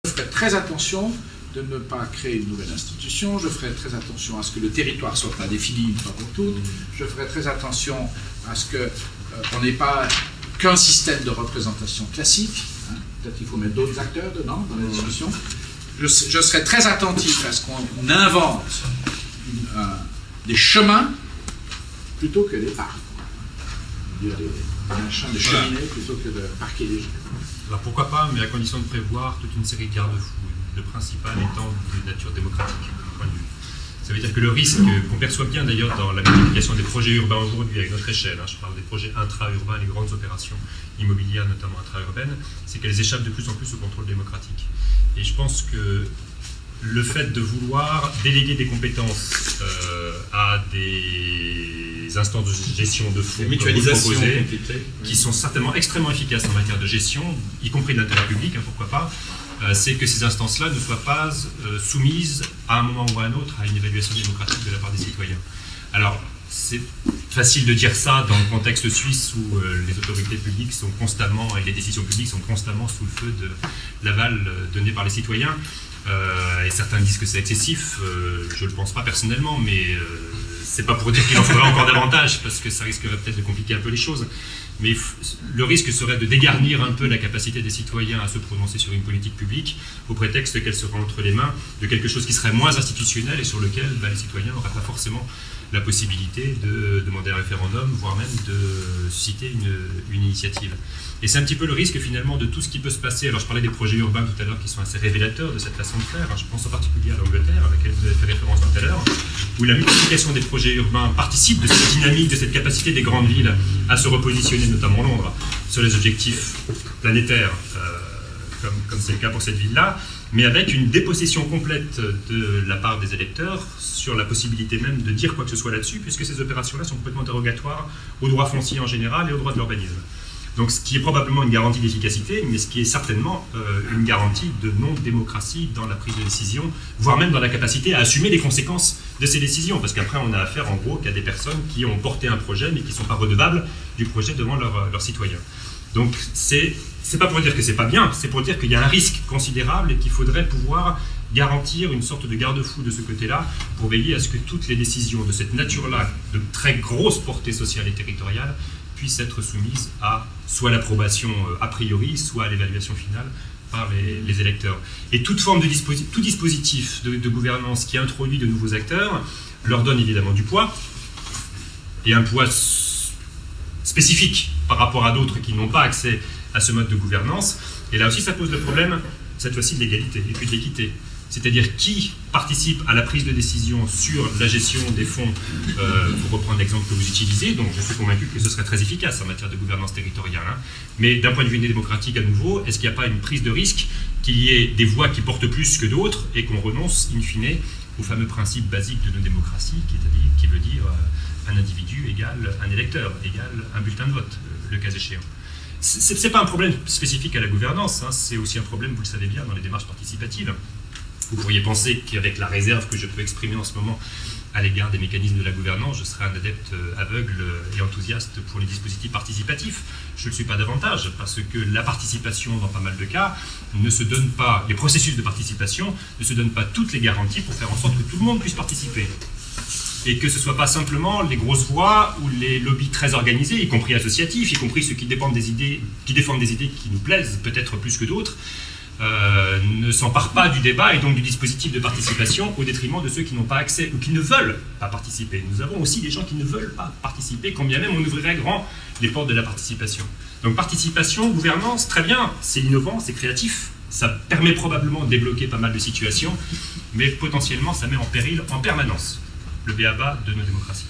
ferai très attention de ne pas créer une nouvelle institution, je ferai très attention à ce que le territoire soit pas défini une fois pour toutes, je ferai très attention à ce qu'on n'ait pas qu'un système de représentation classique, hein. Peut-être qu'il faut mettre d'autres acteurs dedans, dans la discussion. Je serai très attentif à ce qu'on invente des chemins plutôt que des parcs. Des machins de cheminées plutôt que de parquer les gens. Alors pourquoi pas, mais à condition de prévoir toute une série de garde-fous, le principal étant de nature démocratique, de mon point de vue. Ça veut dire que le risque qu'on perçoit bien d'ailleurs dans la multiplication des projets urbains aujourd'hui avec notre échelle, hein, je parle des projets intra-urbains, les grandes opérations immobilières, notamment intra-urbaines, c'est qu'elles échappent de plus en plus au contrôle démocratique. Et je pense que le fait de vouloir déléguer des compétences à des instances de gestion de fonds, comme vous le proposez, qui sont certainement extrêmement efficaces en matière de gestion, y compris de l'intérêt public, hein, pourquoi pas, c'est que ces instances-là ne soient pas soumises à un moment ou à un autre à une évaluation démocratique de la part des citoyens. Alors, c'est facile de dire ça dans le contexte suisse où les autorités publiques sont constamment, et les décisions publiques sont constamment sous le feu de l'aval donné par les citoyens. Et certains disent que c'est excessif, je ne le pense pas personnellement, mais c'est pas pour dire qu'il en faudrait encore davantage, parce que ça risquerait peut-être de compliquer un peu les choses. Mais le risque serait de dégarnir un peu la capacité des citoyens à se prononcer sur une politique publique, au prétexte qu'elle serait entre les mains de quelque chose qui serait moins institutionnel et sur lequel les citoyens n'auraient pas forcément la possibilité de demander un référendum, voire même de susciter une initiative. Et c'est un petit peu le risque finalement de tout ce qui peut se passer. Alors je parlais des projets urbains tout à l'heure qui sont assez révélateurs de cette façon de faire. Je pense en particulier à l'Angleterre, à laquelle vous avez fait référence tout à l'heure, où la multiplication des projets urbains participe de cette dynamique, de cette capacité des grandes villes à se repositionner, notamment Londres, sur les objectifs planétaires, comme c'est le cas pour cette ville-là, mais avec une dépossession complète de la part des électeurs sur la possibilité même de dire quoi que ce soit là-dessus, puisque ces opérations-là sont complètement dérogatoires au droit foncier en général et au droit de l'urbanisme. Donc ce qui est probablement une garantie d'efficacité, mais ce qui est certainement une garantie de non-démocratie dans la prise de décision, voire même dans la capacité à assumer les conséquences de ces décisions, parce qu'après on a affaire en gros qu'à des personnes qui ont porté un projet, mais qui ne sont pas redevables du projet devant leurs citoyens. Donc c'est pas pour dire que c'est pas bien, c'est pour dire qu'il y a un risque considérable et qu'il faudrait pouvoir garantir une sorte de garde-fou de ce côté-là pour veiller à ce que toutes les décisions de cette nature-là, de très grosse portée sociale et territoriale, puissent être soumises à soit l'approbation a priori, soit à l'évaluation finale par les électeurs. Et toute forme de tout dispositif de gouvernance qui introduit de nouveaux acteurs leur donne évidemment du poids, et un poids spécifique par rapport à d'autres qui n'ont pas accès à ce mode de gouvernance. Et là aussi, ça pose le problème, cette fois-ci, de l'égalité et puis de l'équité. C'est-à-dire qui participe à la prise de décision sur la gestion des fonds, pour reprendre l'exemple que vous utilisez, donc je suis convaincu que ce serait très efficace en matière de gouvernance territoriale. Hein. Mais d'un point de vue démocratique à nouveau, est-ce qu'il n'y a pas une prise de risque qu'il y ait des voix qui portent plus que d'autres et qu'on renonce, in fine, au fameux principe basique de nos démocraties, qui veut dire un individu égale un électeur, égale un bulletin de vote, le cas échéant. Ce n'est pas un problème spécifique à la gouvernance, hein, c'est aussi un problème, vous le savez bien, dans les démarches participatives. Vous pourriez penser qu'avec la réserve que je peux exprimer en ce moment à l'égard des mécanismes de la gouvernance, je serais un adepte aveugle et enthousiaste pour les dispositifs participatifs. Je ne le suis pas davantage, parce que la participation, dans pas mal de cas, ne se donne pas, les processus de participation ne se donnent pas toutes les garanties pour faire en sorte que tout le monde puisse participer. Et que ce ne soit pas simplement les grosses voix ou les lobbies très organisés, y compris associatifs, y compris ceux qui défendent des idées qui nous plaisent peut-être plus que d'autres, ne s'emparent pas du débat et donc du dispositif de participation au détriment de ceux qui n'ont pas accès ou qui ne veulent pas participer. Nous avons aussi des gens qui ne veulent pas participer, quand bien même on ouvrirait grand les portes de la participation. Donc participation, gouvernance, très bien, c'est innovant, c'est créatif, ça permet probablement de débloquer pas mal de situations, mais potentiellement ça met en péril en permanence le b.a.-ba de nos démocraties.